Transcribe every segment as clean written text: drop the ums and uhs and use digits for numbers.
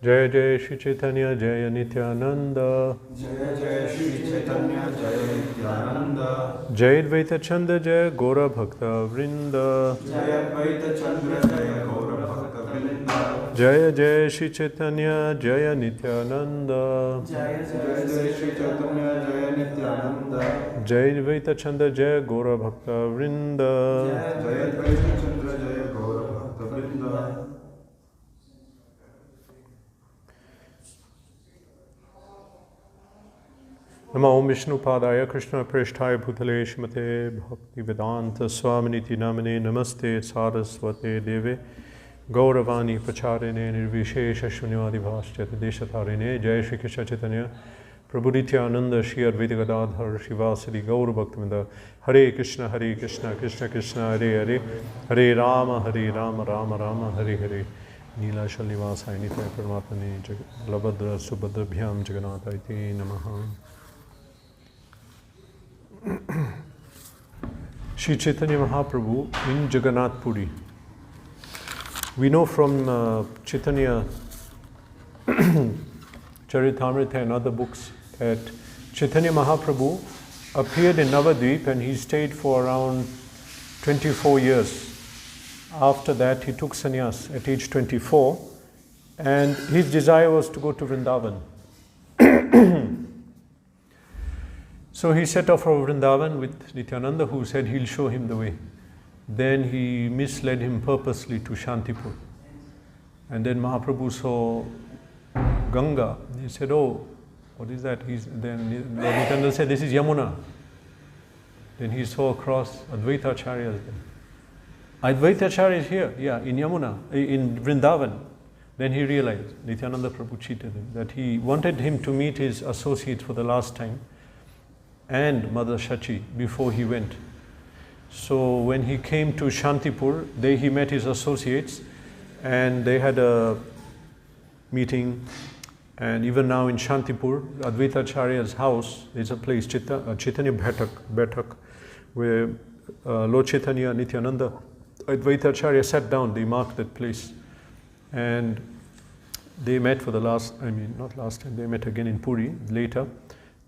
Jaya Jaya Shri Chaitanya Jaya Nityananda. Jaya Jaya Shri Chaitanya Jaya Nityananda. Jai Advaita Chanda Jaya Gora Bhakta Vrinda. Jaya Advaita Chandra Jaya Gaura Bhakta Vrinda. Jaya Jaya Shri Chaitanya Jaya Nityananda. Jaya Jaya Shri Chaitanya Jaya Nityananda. Jai Advaita Chanda Jaya Gora Bhakta Vrinda. Jaya Advaita Chandra Jaya Gaura Bhakta Vrinda. Nama Om Vishnu Padaya Krishna Prishthaya Bhutale Shrimate Bhakti Vedanta Swaminiti Namane Namaste Saraswate Deve Gauravani Pacharine Nirvishesha Shunyadi Bhaschyate Deshatarine Jai Shri Krishna Chaitanya Prabhu Nityananda Shri Advaita Gadadhar Shivasadi Gaura Bhaktivinoda Hare Krishna Krishna Krishna Hare Hare Hare Rama Rama Rama Hare Hare Nila Shalnivasaya Nitya Paramatmane Labhadra Subhadrabhyam Jagannatha Iti Namaha. Sri Chaitanya Mahaprabhu in Jagannath Puri. We know from Chaitanya Charitamrita and other books that Chaitanya Mahaprabhu appeared in Navadvip and he stayed for around 24 years. After that he took sannyas at age 24 and his desire was to go to Vrindavan. So he set off for Vrindavan with Nityananda, who said he'll show him the way. Then he misled him purposely to Shantipur. And then Mahaprabhu saw Ganga. He said, oh, what is that? Then Lord Nityananda said, this is Yamuna. Then he saw across Advaita Acharya. Advaita Acharya is here, yeah, in Yamuna, in Vrindavan. Then he realized, Nityananda Prabhu cheated him, that he wanted him to meet his associates for the last time and Mother Shachi before he went. So when he came to Shantipur, there he met his associates and they had a meeting. And even now in Shantipur, Advaita Acharya's house, there's a place, Chaitanya Bhatak, where Lord Chaitanya, Nityananda, Advaita Acharya sat down, they marked that place. And they met for the not last time, they met again in Puri later.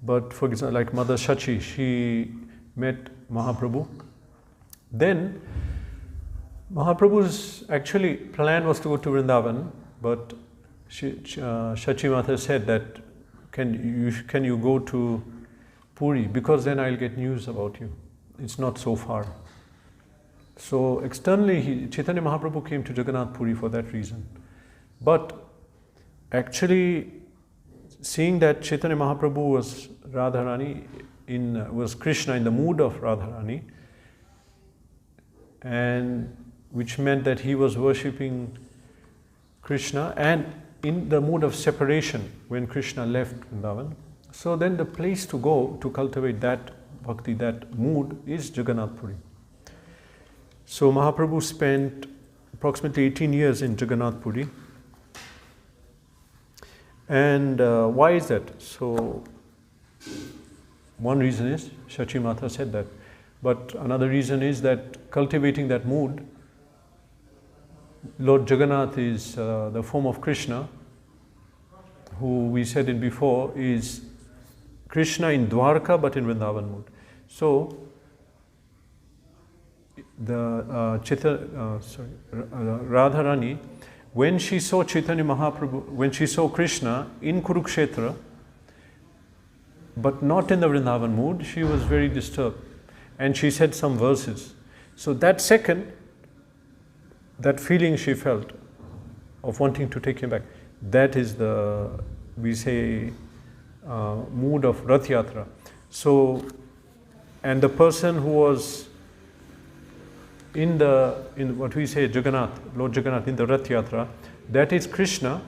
But for example, like Mother Shachi, she met Mahaprabhu. Then Mahaprabhu's actually plan was to go to Vrindavan, but Shachi Mata said that can you go to Puri, because then I'll get news about you. It's not so far. So externally, Chaitanya Mahaprabhu came to Jagannath Puri for that reason. But actually, seeing that Chaitanya Mahaprabhu was Radharani, was Krishna in the mood of Radharani, and which meant that he was worshipping Krishna and in the mood of separation when Krishna left Vrindavan. So then the place to go to cultivate that bhakti, that mood, is Jagannath Puri. So Mahaprabhu spent approximately 18 years in Jagannath Puri. And why is that? So one reason is, Shachi Mata said that. But another reason is that cultivating that mood, Lord Jagannath is the form of Krishna, who we said in before is Krishna in Dwarka but in Vrindavan mood. So the Radharani, when she saw Chaitanya Mahaprabhu, when she saw Krishna in Kurukshetra, but not in the Vrindavan mood, she was very disturbed. And she said some verses. So that second, that feeling she felt of wanting to take him back, that is the, we say, mood of Ratha-yatra. So, and the person who was in what we say Jagannath, Lord Jagannath in the Ratha-yatra, that is Krishna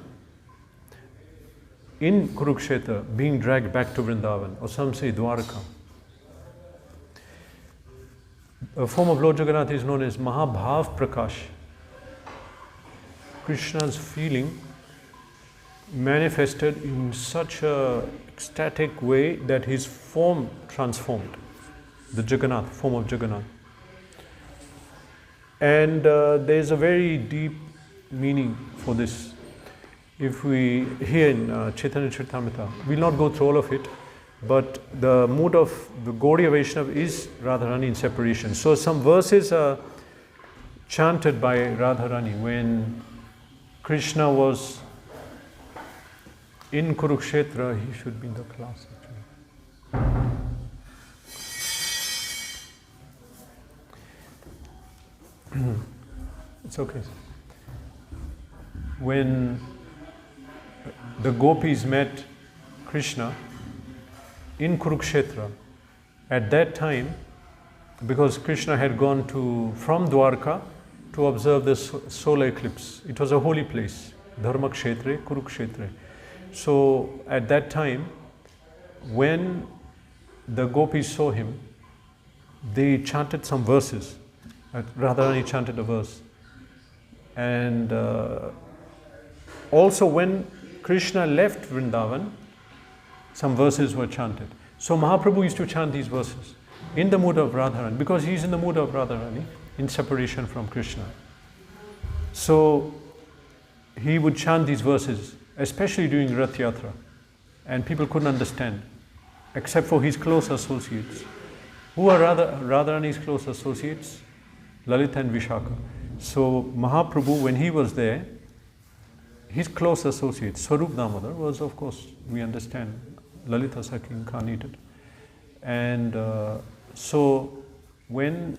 in Kurukshetra being dragged back to Vrindavan, or some say Dwarka. A form of Lord Jagannath is known as Mahabhav Prakash. Krishna's feeling manifested in such a ecstatic way that his form transformed, the Jagannath, form of Jagannath. And there is a very deep meaning for this. If we, here in Chaitanya Charitamrita, we'll not go through all of it, but the mood of the Gaudiya Vaishnava is Radharani in separation. So some verses are chanted by Radharani when Krishna was in Kurukshetra. He should be in the class actually. It's okay. When the gopis met Krishna in Kurukshetra, at that time, because Krishna had gone from Dwarka to observe the solar eclipse. It was a holy place, Dharma Kshetre, Kurukshetra. So at that time, when the gopis saw him, they chanted some verses. Radharani chanted a verse. And also when Krishna left Vrindavan, some verses were chanted. So Mahaprabhu used to chant these verses in the mood of Radharani, because he's in the mood of Radharani, in separation from Krishna. So he would chant these verses, especially during Ratha-yatra, and people couldn't understand, except for his close associates. Who are Radharani's close associates? Lalita and Vishaka. So Mahaprabhu, when he was there, his close associate, Swarup Damodar, was, of course, we understand, Lalita Sakhi incarnated. And so when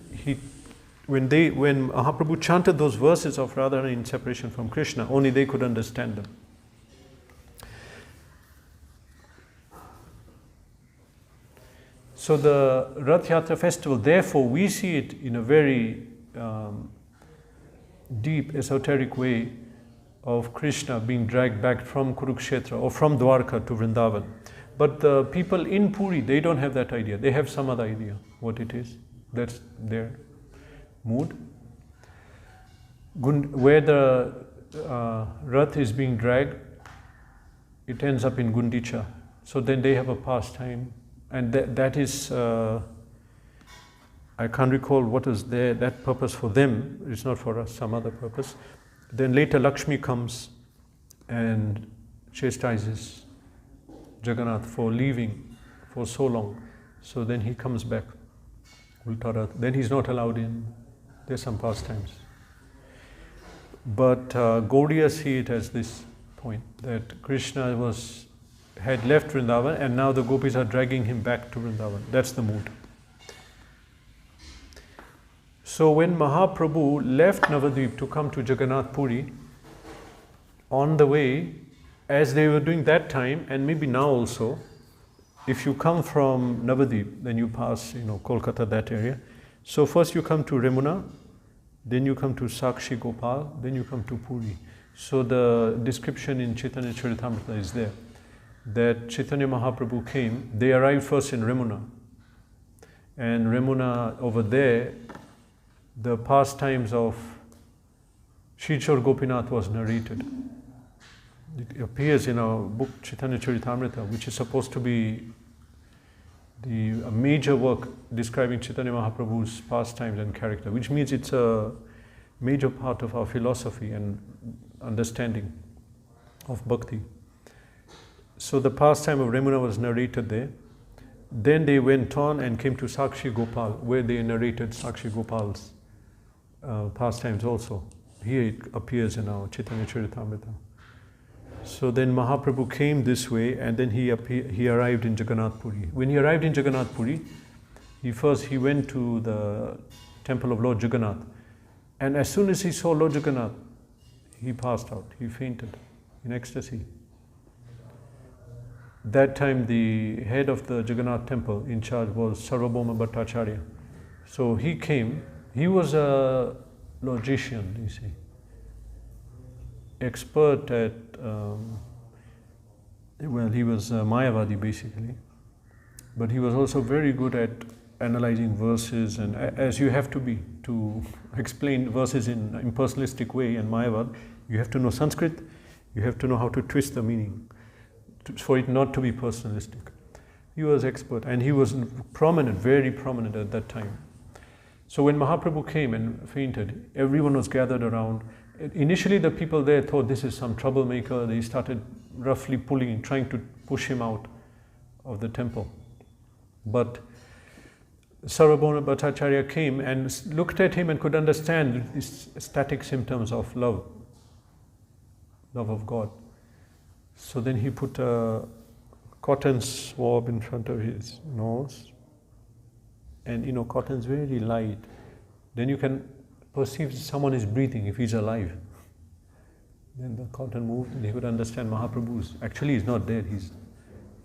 Mahaprabhu chanted those verses of Radharani in separation from Krishna, only they could understand them. So the Rath-yatra festival, therefore, we see it in a very deep, esoteric way of Krishna being dragged back from Kurukshetra or from Dwarka to Vrindavan. But the people in Puri, they don't have that idea. They have some other idea what it is. That's their mood. Where the Rath is being dragged, it ends up in Gundicha. So then they have a pastime. And that is, I can't recall what is that purpose for them. It's not for us, some other purpose. Then later Lakshmi comes and chastises Jagannath for leaving for so long. So then he comes back. Then he's not allowed in. There's some pastimes. But Gaudiya see it as this point, that Krishna had left Vrindavan and now the gopis are dragging him back to Vrindavan. That's the mood. So when Mahaprabhu left Navadvip to come to Jagannath Puri, on the way, as they were doing that time, and maybe now also, if you come from Navadvip, then you pass, Kolkata, that area. So first you come to Remuna, then you come to Sakshi Gopal, then you come to Puri. So the description in Chaitanya Charitamrita is there, that Chaitanya Mahaprabhu came, they arrived first in Remuna. And Remuna, over there, the pastimes of Shri-Chor Gopinath was narrated. It appears in our book Chaitanya Charitamrita, which is supposed to be a major work describing Chaitanya Mahaprabhu's pastimes and character, which means it's a major part of our philosophy and understanding of bhakti. So the pastime of Remuna was narrated there. Then they went on and came to Sakshi Gopal, where they narrated Sakshi Gopal's pastimes also. Here it appears in our Chaitanya Charitamrita. So then Mahaprabhu came this way, and then he arrived in Jagannath Puri. When he arrived in Jagannath Puri, he went to the temple of Lord Jagannath, and as soon as he saw Lord Jagannath, he passed out. He fainted in ecstasy. That time the head of the Jagannath temple in charge was Sarvabhauma Bhattacharya. So he came. He was a logician, you see, expert at, he was Mayavadi basically, but he was also very good at analyzing verses, and as you have to be to explain verses in an impersonalistic way and Mayavad, you have to know Sanskrit, you have to know how to twist the meaning for it not to be personalistic. He was expert, and he was prominent, very prominent at that time. So when Mahaprabhu came and fainted, everyone was gathered around, Initially, the people there thought this is some troublemaker. They started roughly trying to push him out of the temple. But Sarvabhauma Bhattacharya came and looked at him and could understand these static symptoms of love of God. So then he put a cotton swab in front of his nose, and cotton's very light. Then you can perceive someone is breathing if he's alive. Then the cotton moved and he could understand Mahaprabhu's. Actually, he's not dead.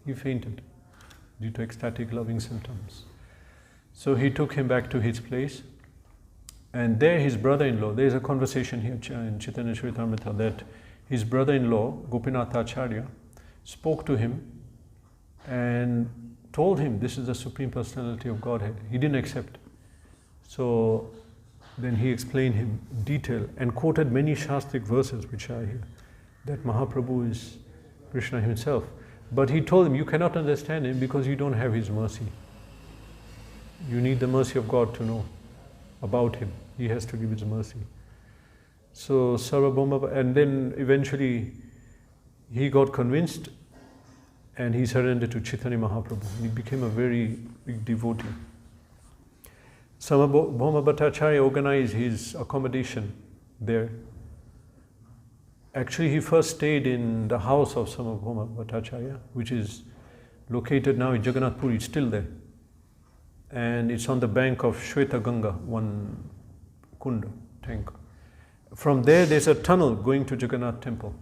He fainted due to ecstatic loving symptoms. So he took him back to his place, and there his brother-in-law, there is a conversation here in Chaitanya Charitamrita that his brother-in-law, Gopinath Acharya, spoke to him and told him this is the Supreme Personality of Godhead. He didn't accept. So then he explained him in detail and quoted many Shastric verses which are here, that Mahaprabhu is Krishna himself. But he told him, you cannot understand him because you don't have his mercy. You need the mercy of God to know about him. He has to give his mercy. So Sarvabhauma, and then eventually he got convinced and he surrendered to Chaitanya Mahaprabhu. He became a very big devotee. Sarvabhauma Bhattacharya organized his accommodation there. Actually, he first stayed in the house of Sarvabhauma Bhattacharya, which is located now in Jagannath Puri. It's still there. And it's on the bank of Shweta Ganga, one kunda, tank. From there, there's a tunnel going to Jagannath temple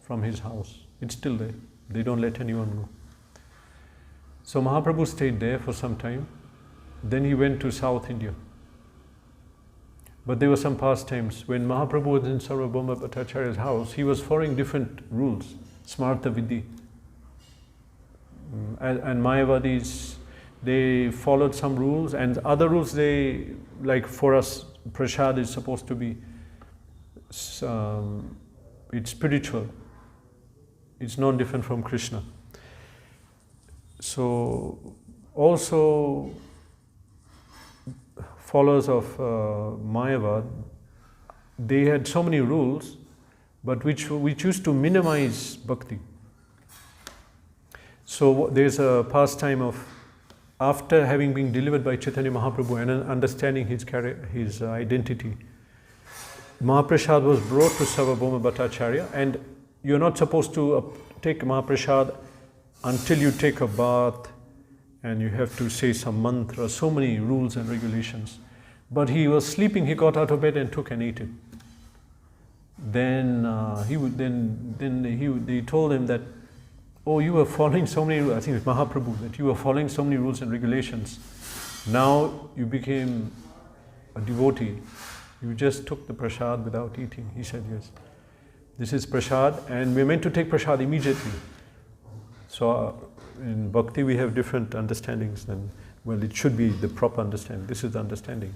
from his house. It's still there. They don't let anyone go. So Mahaprabhu stayed there for some time. Then he went to South India. But there were some pastimes. When Mahaprabhu was in Sarvabhauma Bhattacharya's house, he was following different rules, Smarta Vidhi. And Mayavadis, they followed some rules, and other rules like for us, prasad is supposed to be, it's spiritual. It's not different from Krishna. So also followers of Mayavad, they had so many rules, but which used to minimize bhakti. So there's a pastime of, after having been delivered by Chaitanya Mahaprabhu and understanding his identity, Mahaprasad was brought to Sarvabhauma Bhattacharya, and you're not supposed to take Mahaprasad until you take a bath, and you have to say some mantra, so many rules and regulations. But he was sleeping, he got out of bed and took and ate it. Then they told him that, oh, you were following so many rules, I think it's Mahaprabhu, that you were following so many rules and regulations. Now you became a devotee. You just took the prasad without eating. He said, yes. This is prasad, and we're meant to take prasad immediately. So in bhakti we have different understandings than, well, it should be the proper understanding. This is the understanding.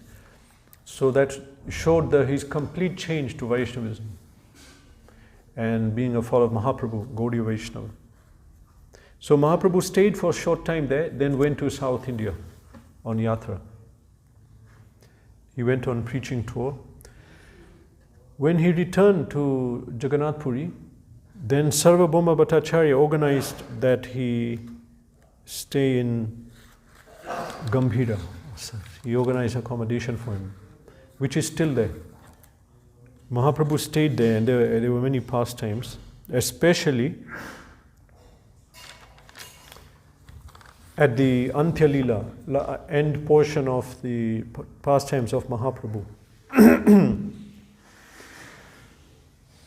So that showed his complete change to Vaishnavism and being a follower of Mahaprabhu, Gaudiya Vaishnava. So Mahaprabhu stayed for a short time there, then went to South India on yatra. He went on preaching tour. When he returned to Jagannath Puri, then Sarvabhauma Bhattacharya organized that he stay in Gambhira. He organized accommodation for him, which is still there. Mahaprabhu stayed there, and there were many pastimes, especially at the Antya Leela, end portion of the pastimes of Mahaprabhu.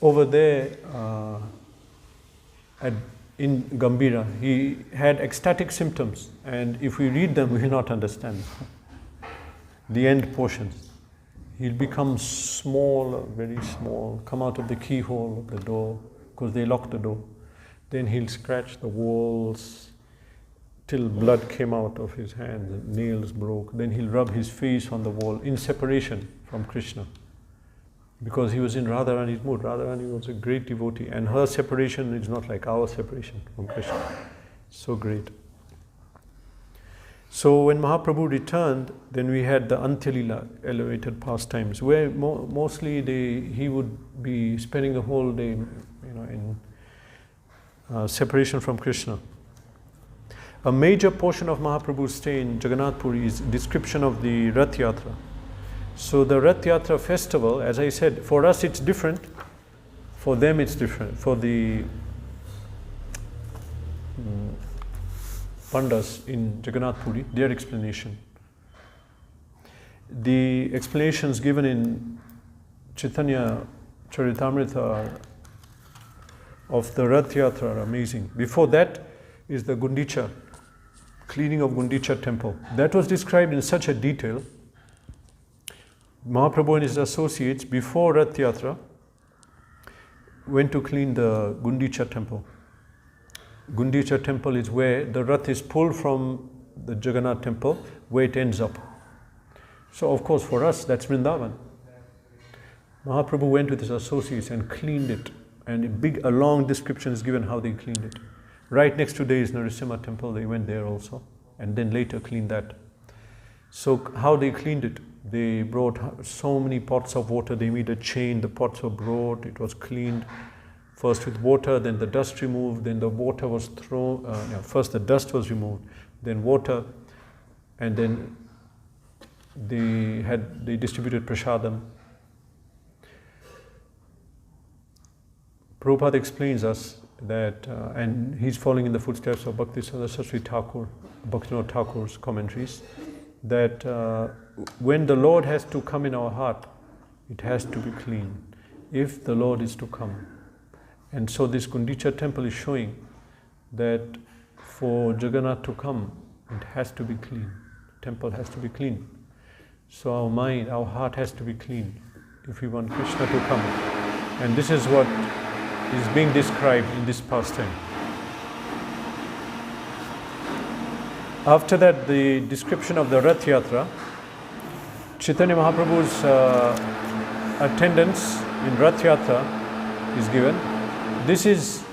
Over there, in Gambhira, he had ecstatic symptoms, and if we read them, we will not understand the end portions. He'll become small, very small, come out of the keyhole of the door, because they locked the door. Then he'll scratch the walls till blood came out of his hands and nails broke. Then he'll rub his face on the wall in separation from Krishna, because he was in Radharani's mood. Radharani was a great devotee, and her separation is not like our separation from Krishna. So great. So when Mahaprabhu returned, then we had the Antyalila, elevated pastimes, where mostly he would be spending the whole day, in separation from Krishna. A major portion of Mahaprabhu's stay in Jagannath Puri is description of the Ratha-yatra. So the Ratha-yatra festival, as I said, for us it's different, for them it's different. For the Pandas in Jagannath Puri, their explanation. The explanations given in Chaitanya Charitamrita of the Ratha-yatra are amazing. Before that is the Gundicha, cleaning of Gundicha temple. That was described in such a detail. Mahaprabhu and his associates, before Ratha-yatra, went to clean the Gundicha temple. Gundicha temple is where the Rath is pulled from the Jagannath temple, where it ends up. So of course for us that's Vrindavan. Mahaprabhu went with his associates and cleaned it, and a long description is given how they cleaned it. Right next to there is Narasimha temple, they went there also, and then later cleaned that. So how they cleaned it, they brought so many pots of water, they made a chain, the pots were brought, it was cleaned. First with water, then the dust removed, then the water was thrown, first the dust was removed, then water, and then they distributed prasadam. Prabhupada explains us that, and he's following in the footsteps of Bhakti-siddhanta Saraswati Thakur, Bhaktivinoda Thakur's commentaries, that when the Lord has to come in our heart, it has to be clean, if the Lord is to come. And so this Gundicha temple is showing that for Jagannath to come, it has to be clean. The temple has to be clean. So our mind, our heart has to be clean if we want Krishna to come. And this is what is being described in this pastime. After that, the description of the Ratha-yatra, Chaitanya Mahaprabhu's attendance in Ratha-yatra is given. This is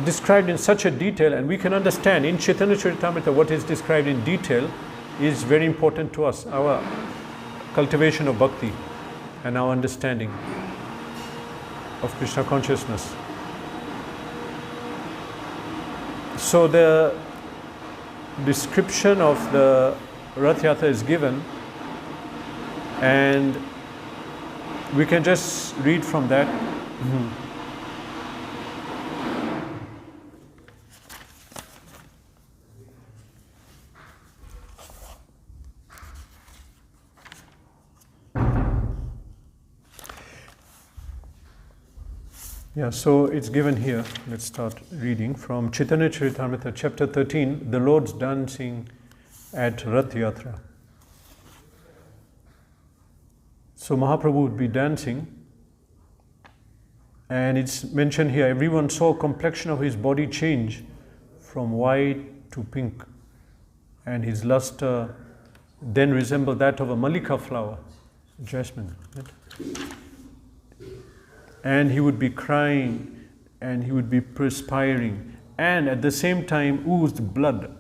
described in such a detail, and we can understand in Chaitanya Charitamrita what is described in detail is very important to us, our cultivation of bhakti and our understanding of Krishna consciousness. So the description of the Ratha-yatra is given, and we can just read from that. Yeah, so it's given here. Let's start reading from Chaitanya Charitamrita, chapter 13, the Lord's dancing at Ratha-yatra. So Mahaprabhu would be dancing, and it's mentioned here, everyone saw complexion of his body change from white to pink, and his luster then resembled that of a malika flower, jasmine. Right? And he would be crying, and he would be perspiring, and at the same time oozed blood,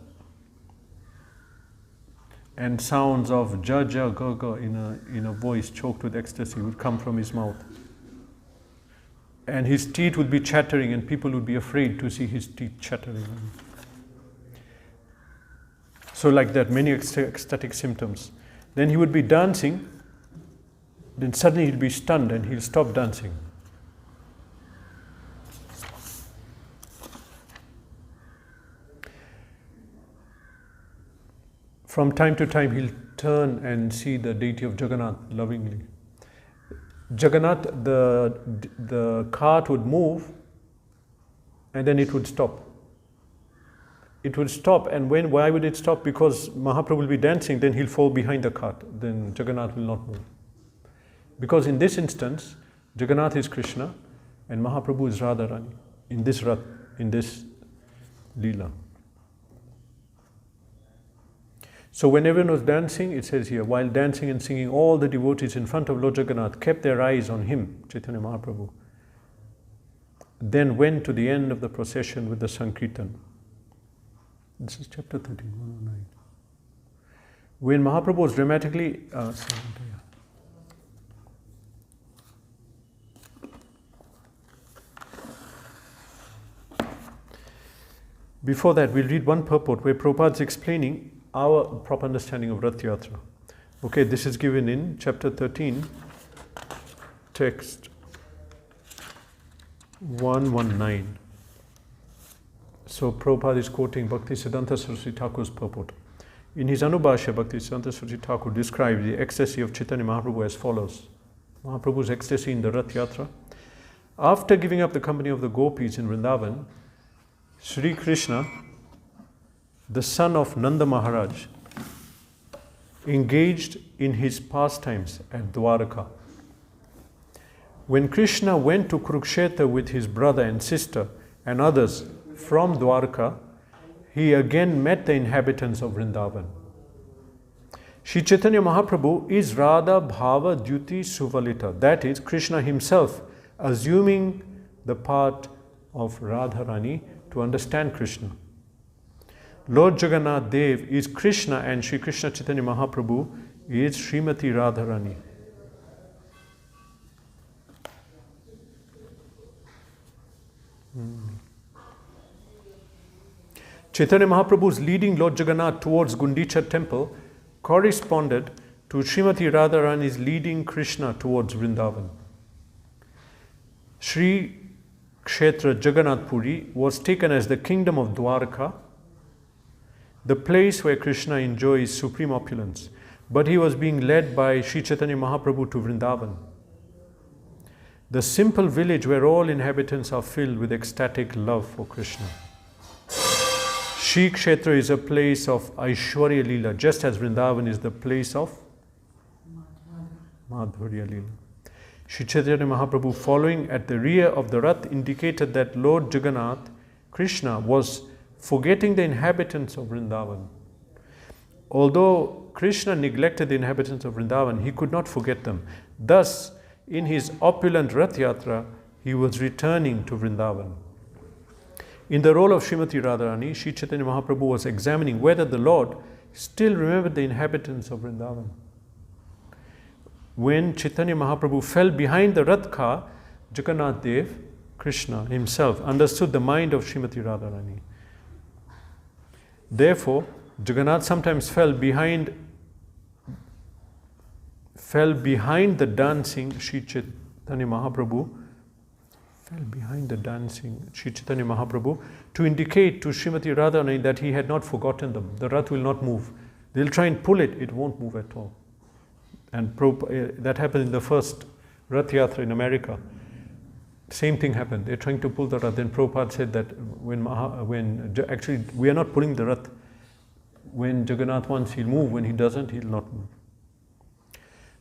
and sounds of ja ga ga in a voice choked with ecstasy would come from his mouth. And his teeth would be chattering, and people would be afraid to see his teeth chattering. So like that, many ecstatic symptoms. Then he would be dancing, then suddenly he'll be stunned and he'll stop dancing. From time to time, he'll turn and see the deity of Jagannath lovingly. Jagannath, the cart would move, and then it would stop. It would stop, and why would it stop? Because Mahaprabhu will be dancing, then he'll fall behind the cart. Then Jagannath will not move. Because in this instance, Jagannath is Krishna, and Mahaprabhu is Radharani in this Rath, in this Leela. So when everyone was dancing, it says here, while dancing and singing, all the devotees in front of Lord Jagannath kept their eyes on him, Chaitanya Mahaprabhu, then went to the end of the procession with the Sankirtan. This is chapter 13, 109. When Mahaprabhu was dramatically before that, we'll read one purport where Prabhupada is explaining our proper understanding of Ratha-yatra. Okay, this is given in chapter 13, text 119. So Prabhupada is quoting Bhaktisiddhanta Saraswati Thakur's purport. In his Anubhashya, Bhaktisiddhanta Saraswati Thakur describes the ecstasy of Chaitanya Mahaprabhu as follows. Mahaprabhu's ecstasy in the Rath-yatra. After giving up the company of the gopis in Vrindavan, Sri Krishna, the son of Nanda Maharaj, engaged in his pastimes at Dwaraka. When Krishna went to Kurukshetra with his brother and sister and others from Dwaraka, he again met the inhabitants of Vrindavan. Shri Chaitanya Mahaprabhu is Radha Bhava Dyuti Suvalita, that is, Krishna himself assuming the part of Radharani to understand Krishna. Lord Jagannath Dev is Krishna and Shri Krishna Chaitanya Mahaprabhu is Srimati Radharani. Chaitanya Mahaprabhu's leading Lord Jagannath towards Gundicha temple corresponded to Srimati Radharani's leading Krishna towards Vrindavan. Sri Kshetra Jagannath Puri was taken as the kingdom of Dwarka, the place where Krishna enjoys supreme opulence, but he was being led by Sri Chaitanya Mahaprabhu to Vrindavan, the simple village where all inhabitants are filled with ecstatic love for Krishna. Shri Kshetra is a place of Aishwarya Leela, just as Vrindavan is the place of Madhurya Leela. Shri Chaitanya Mahaprabhu, following at the rear of the Rath, indicated that Lord Jagannath, Krishna, was forgetting the inhabitants of Vrindavan. Although Krishna neglected the inhabitants of Vrindavan, he could not forget them. Thus, in his opulent Rath-yatra, he was returning to Vrindavan. In the role of Srimati Radharani, Shri Chaitanya Mahaprabhu was examining whether the Lord still remembered the inhabitants of Vrindavan. When Chaitanya Mahaprabhu fell behind the Rath car, Jagannath Dev, Krishna himself, understood the mind of Srimati Radharani. Therefore, Jagannath sometimes fell behind the dancing Shri Chaitanya Mahaprabhu, to indicate to Srimati Radharani that he had not forgotten them. The Rath will not move. They'll try and pull it, it won't move at all. And that happened in the first Rath-yatra in America. Same thing happened. They're trying to pull the Rath. Then Prabhupada said that actually we are not pulling the Rath. When Jagannath wants, he'll move. When he doesn't, he'll not move.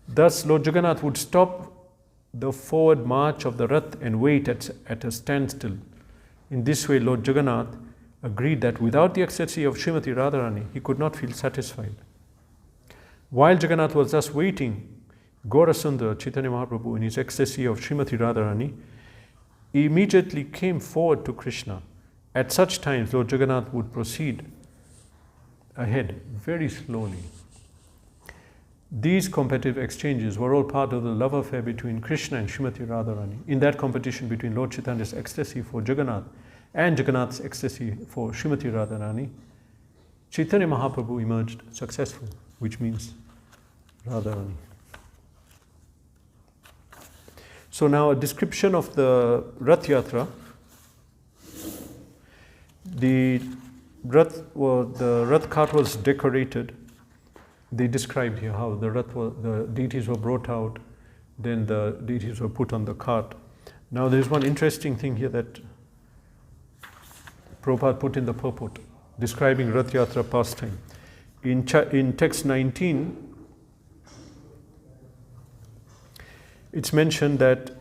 Thus, Lord Jagannath would stop the forward march of the Rath and wait at a standstill. In this way, Lord Jagannath agreed that without the ecstasy of Srimati Radharani, he could not feel satisfied. While Jagannath was thus waiting, Gaurasundar, Chaitanya Mahaprabhu, in his ecstasy of Srimati Radharani, immediately came forward to Krishna. At such times, Lord Jagannath would proceed ahead very slowly. These competitive exchanges were all part of the love affair between Krishna and Srimati Radharani. In that competition between Lord Chaitanya's ecstasy for Jagannath and Jagannath's ecstasy for Srimati Radharani, Chaitanya Mahaprabhu emerged successful, which means Radharani. So now a description of the Rath-yatra. The Rath cart was decorated. They described here how the deities were brought out, then the deities were put on the cart. Now there is one interesting thing here that Prabhupada put in the purport, describing Rath-yatra pastime. In text 19, it's mentioned that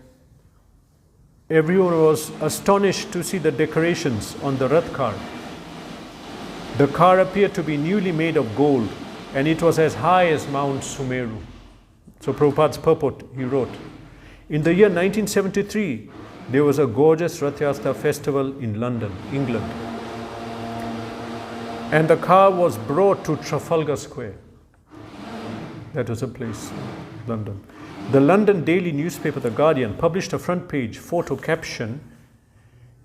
everyone was astonished to see the decorations on the Rath car. The car appeared to be newly made of gold, and it was as high as Mount Sumeru. So Prabhupada's purport, he wrote, in the year 1973, there was a gorgeous Rath-yatra festival in London, England. And the car was brought to Trafalgar Square. That was a place, London. The London daily newspaper, The Guardian, published a front page photo caption,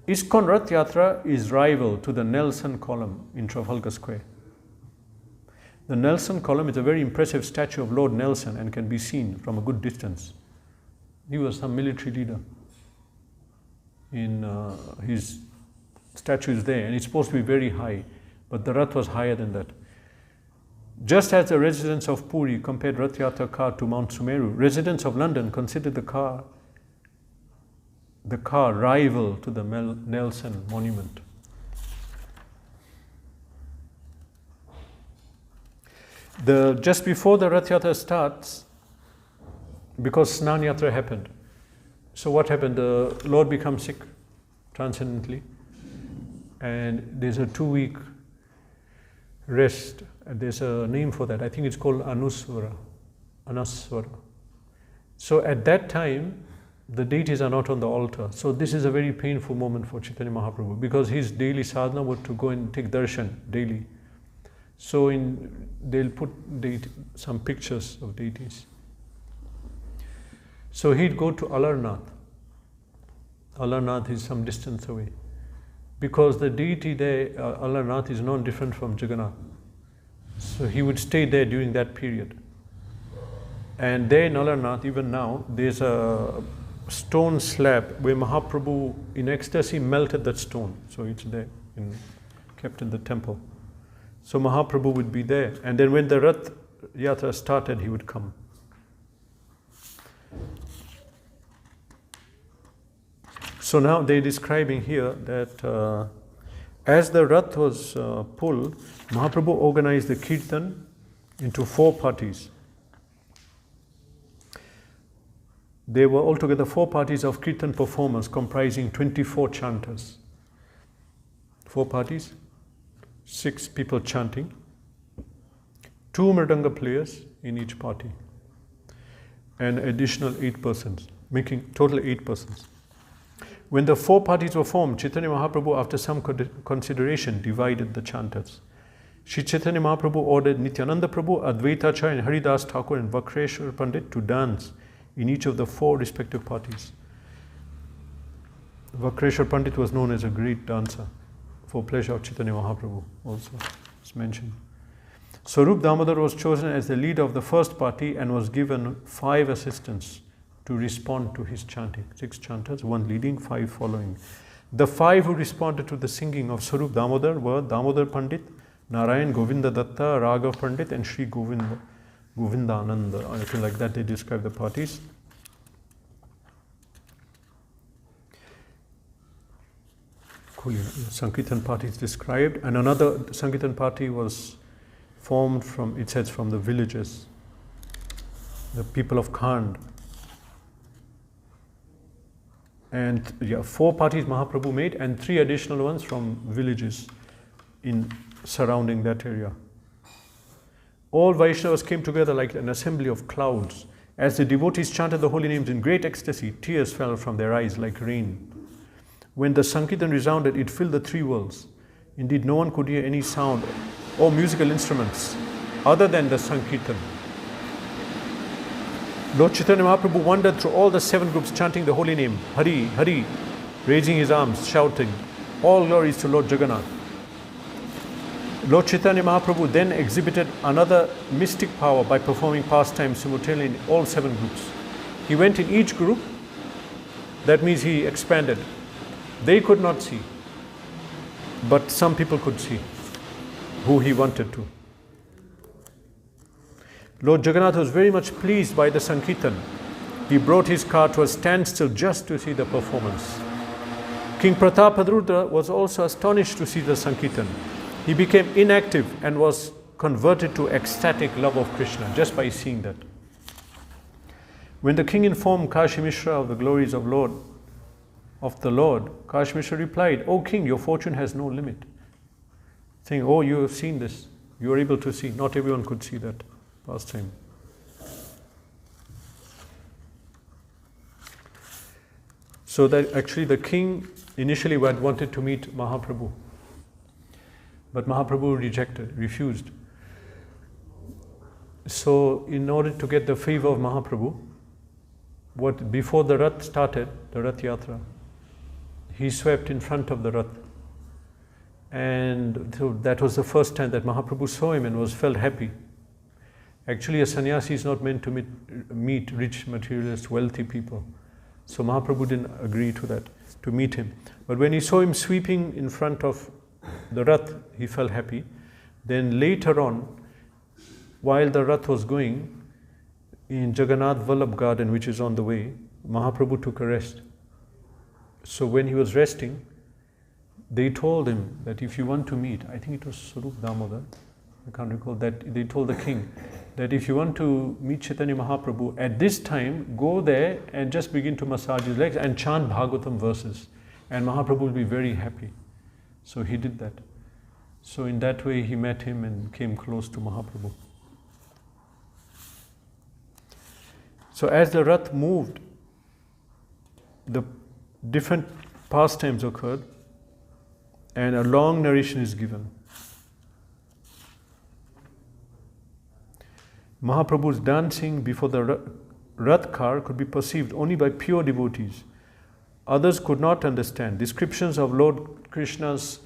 ISKCON Ratha-yatra is rival to the Nelson column in Trafalgar Square. The Nelson column is a very impressive statue of Lord Nelson and can be seen from a good distance. He was some military leader. His statue is there, and it's supposed to be very high, but the Rath was higher than that. Just as the residents of Puri compared Ratha-yatra car to Mount Sumeru, residents of London considered the car rival to the Nelson monument. Just before the Ratha-yatra starts, because Snan Yatra happened, so what happened? The Lord becomes sick transcendently, and there's a 2-week rest. There's a name for that. I think it's called Anuswara. So at that time, the deities are not on the altar. So this is a very painful moment for Chaitanya Mahaprabhu, because his daily sadhana was to go and take darshan daily. So they'll put some pictures of deities. So he'd go to Alarnath. Alarnath is some distance away, because the deity there, Alarnath, is non different from Jagannath. So he would stay there during that period. And there in Alarnath, even now, there's a stone slab where Mahaprabhu in ecstasy melted that stone. So it's there, kept in the temple. So Mahaprabhu would be there. And then when the Rath-yatra started, he would come. So now they're describing here that as the Rath was pulled, Mahaprabhu organized the Kirtan into 4 parties. There were altogether 4 parties of Kirtan performers comprising 24 chanters. 4 parties, 6 people chanting, 2 mridanga players in each party, and additional 8 persons, making total 8 persons. When the 4 parties were formed, Chaitanya Mahaprabhu, after some consideration, divided the chanters. Shri Chaitanya Mahaprabhu ordered Nityananda Prabhu, Advaita Acharya, and Haridas Thakur and Vakreshwar Pandit to dance in each of the 4 respective parties. Vakreshwar Pandit was known as a great dancer for pleasure of Chaitanya Mahaprabhu, also is mentioned. Swarup Damodar was chosen as the leader of the first party and was given 5 assistants to respond to his chanting. 6 chanters, 1 leading, 5 following. The 5 who responded to the singing of Swarup Damodar were Damodar Pandit, Narayan Govinda Datta, Raghav Pandit, and Sri Govindananda. I feel like that they describe the parties. Sankirtan party is described, and another Sankirtan party was formed from, it says, from the villages, the people of Khand. And 4 parties Mahaprabhu made, and 3 additional ones from villages in surrounding that area. All Vaishnavas came together like an assembly of clouds. As the devotees chanted the holy names in great ecstasy, tears fell from their eyes like rain. When the Sankirtan resounded, it filled the 3 worlds. Indeed, no one could hear any sound or musical instruments other than the Sankirtan. Lord Chaitanya Mahaprabhu wandered through all the 7 groups chanting the holy name, Hari, Hari, raising his arms, shouting, all glories to Lord Jagannath. Lord Chaitanya Mahaprabhu then exhibited another mystic power by performing pastimes simultaneously in all 7 groups. He went in each group, that means he expanded. They could not see, but some people could see who he wanted to. Lord Jagannath was very much pleased by the Sankirtan. He brought his car to a standstill just to see the performance. King Pratapadrudra was also astonished to see the Sankirtan. He became inactive and was converted to ecstatic love of Krishna just by seeing that. When the king informed Kashi Mishra of the glories of the Lord, Kashi Mishra replied, "O king, your fortune has no limit." Saying, "Oh, you have seen this. You are able to see." Not everyone could see that pastime. So that actually the king initially had wanted to meet Mahaprabhu, but Mahaprabhu refused. So in order to get the favor of Mahaprabhu, before the Rath started, the Ratha-yatra, he swept in front of the Rath. And so that was the first time that Mahaprabhu saw him and felt happy. Actually, a sannyasi is not meant to meet rich, materialist, wealthy people. So Mahaprabhu didn't agree to that, to meet him. But when he saw him sweeping in front of the Rath, he felt happy. Then later on, while the Rath was going, in Jagannath Vallabh garden, which is on the way, Mahaprabhu took a rest. So when he was resting, they told him that if you want to meet, I think it was Swarup Damodar, I can't recall, that they told the king that if you want to meet Chaitanya Mahaprabhu, at this time, go there and just begin to massage his legs and chant Bhagavatam verses. And Mahaprabhu will be very happy. So he did that. So in that way, he met him and came close to Mahaprabhu. So as the Rath moved, the different pastimes occurred and a long narration is given. Mahaprabhu's dancing before the Rath car could be perceived only by pure devotees. Others could not understand. Descriptions of Lord Krishna's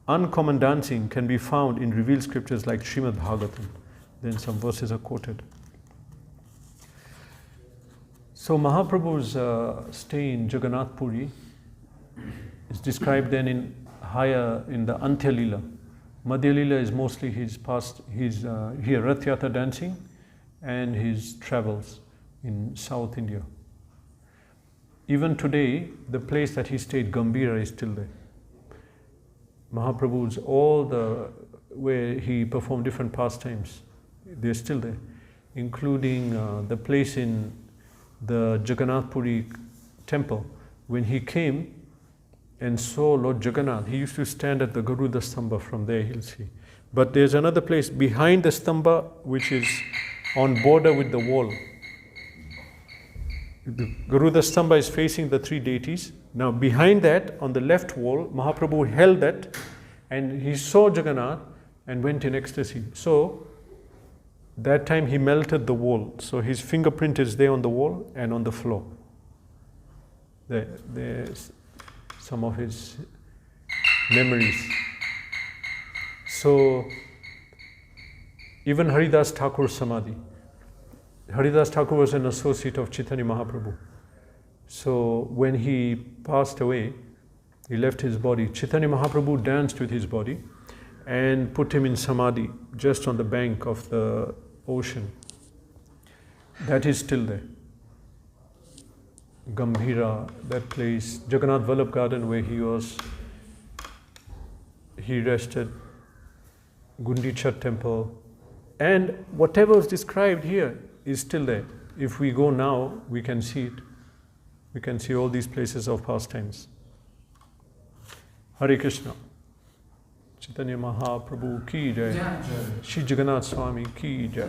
uncommon dancing can be found in revealed scriptures like Srimad Bhagavatam. Then some verses are quoted. So Mahaprabhu's stay in Jagannath Puri is described then in the Antya Leela. Madhya Leela is mostly his Ratha-yatra dancing and his travels in South India. Even today, the place that he stayed, Gambhira, is still there. Mahaprabhu's, where he performed different pastimes, they're still there, including the place in the Jagannath Puri temple. When he came and saw Lord Jagannath, he used to stand at the Garuda Stamba. From there he'll see. But there's another place behind the Stamba which is on border with the wall. The Garuda Stamba is facing the three deities. Now behind that, on the left wall, Mahaprabhu held that and he saw Jagannath and went in ecstasy. So that time he melted the wall. So his fingerprint is there on the wall and on the floor. There's some of his memories. So even Haridas Thakur's Samadhi. Haridas Thakur was an associate of Chaitanya Mahaprabhu. So when he passed away, he left his body. Chaitanya Mahaprabhu danced with his body and put him in Samadhi just on the bank of the ocean. That is still there. Gambhira, that place, Jagannath Vallabh garden where he rested, Gundicha temple, and whatever was described here is still there. If we go now, we can see it. We can see all these places of pastimes. Hare Krishna. Chaitanya Mahaprabhu ki jai. Shri Jagannath Swami ki jai.